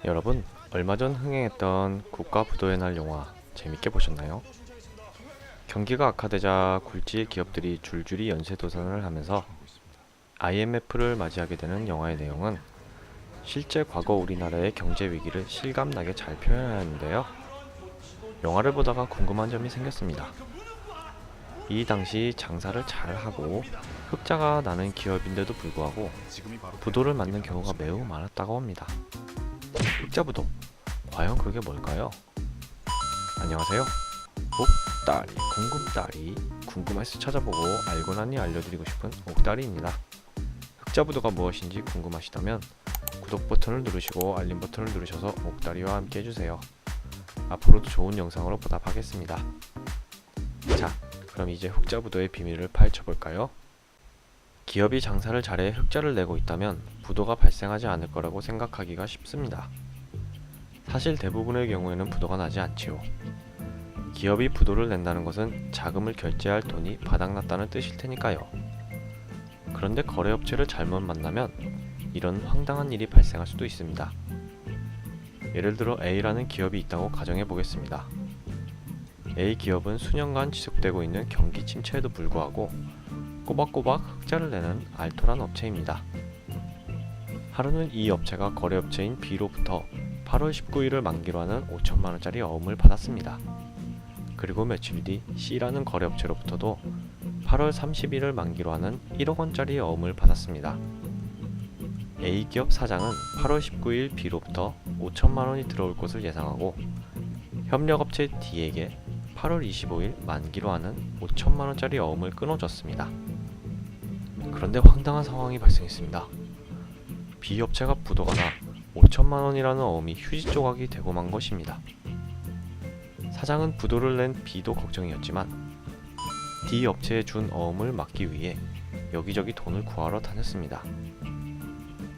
여러분, 얼마 전 흥행했던 국가부도의 날 영화 재밌게 보셨나요? 경기가 악화되자 굴지의 기업들이 줄줄이 연쇄도산을 하면서 IMF를 맞이하게 되는 영화의 내용은 실제 과거 우리나라의 경제 위기를 실감나게 잘 표현하였는데요. 영화를 보다가 궁금한 점이 생겼습니다. 이 당시 장사를 잘하고 흑자가 나는 기업인데도 불구하고 부도를 맞는 경우가 매우 많았다고 합니다. 흑자부도, 과연 그게 뭘까요? 안녕하세요. 옥다리, 궁금다리, 궁금해서 찾아보고 알고 나니 알려드리고 싶은 옥다리입니다. 흑자부도가 무엇인지 궁금하시다면 구독 버튼을 누르시고 알림 버튼을 누르셔서 옥다리와 함께 해주세요. 앞으로도 좋은 영상으로 보답하겠습니다. 자, 그럼 이제 흑자부도의 비밀을 파헤쳐볼까요? 기업이 장사를 잘해 흑자를 내고 있다면 부도가 발생하지 않을 거라고 생각하기가 쉽습니다. 사실 대부분의 경우에는 부도가 나지 않지요. 기업이 부도를 낸다는 것은 자금을 결제할 돈이 바닥났다는 뜻일 테니까요. 그런데 거래업체를 잘못 만나면 이런 황당한 일이 발생할 수도 있습니다. 예를 들어 A라는 기업이 있다고 가정해 보겠습니다. A 기업은 수년간 지속되고 있는 경기 침체에도 불구하고 꼬박꼬박 흑자를 내는 알토란 업체입니다. 하루는 이 업체가 거래업체인 B로부터 8월 19일을 만기로 하는 5천만원짜리 어음을 받았습니다. 그리고 며칠 뒤 C라는 거래업체로부터도 8월 30일을 만기로 하는 1억원짜리 어음을 받았습니다. A기업 사장은 8월 19일 B로부터 5천만원이 들어올 것을 예상하고 협력업체 D에게 8월 25일 만기로 하는 5천만원짜리 어음을 끊어줬습니다. 그런데 황당한 상황이 발생했습니다. B업체가 부도가 나 5천만원이라는 어음이 휴지 조각이 되고 만 것입니다. 사장은 부도를 낸 B도 걱정이었지만 D 업체에 준 어음을 막기 위해 여기저기 돈을 구하러 다녔습니다.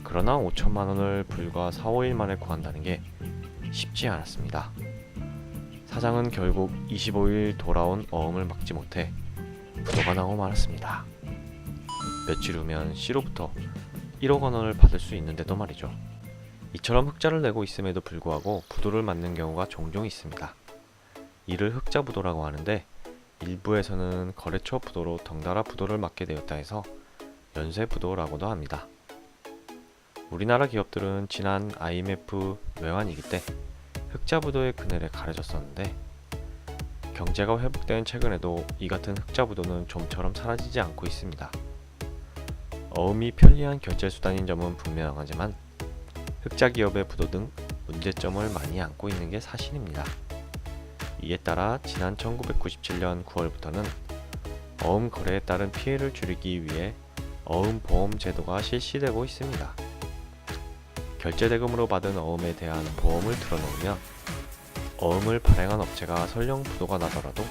그러나 5천만원을 불과 4, 5일 만에 구한다는 게 쉽지 않았습니다. 사장은 결국 25일 돌아온 어음을 막지 못해 부도가 나고 말았습니다. 며칠 후면 C로부터 1억원을 받을 수 있는데도 말이죠. 이처럼 흑자를 내고 있음에도 불구하고 부도를 맞는 경우가 종종 있습니다. 이를 흑자부도라고 하는데 일부에서는 거래처 부도로 덩달아 부도를 맞게 되었다 해서 연쇄부도라고도 합니다. 우리나라 기업들은 지난 IMF 외환위기 때 흑자부도의 그늘에 가려졌었는데 경제가 회복된 최근에도 이 같은 흑자부도는 좀처럼 사라지지 않고 있습니다. 어음이 편리한 결제수단인 점은 분명하지만 흑자기업의 부도 등 문제점을 많이 안고 있는 게 사실입니다. 이에 따라 지난 1997년 9월부터는 어음 거래에 따른 피해를 줄이기 위해 어음 보험 제도가 실시되고 있습니다. 결제대금으로 받은 어음에 대한 보험을 들어놓으면 어음을 발행한 업체가 설령 부도가 나더라도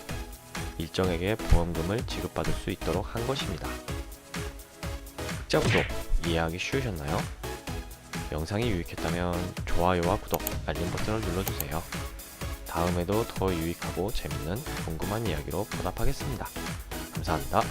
일정에게 보험금을 지급받을 수 있도록 한 것입니다. 흑자부도 이해하기 쉬우셨나요? 영상이 유익했다면 좋아요와 구독, 알림 버튼을 눌러주세요. 다음에도 더 유익하고 재밌는 궁금한 이야기로 보답하겠습니다. 감사합니다.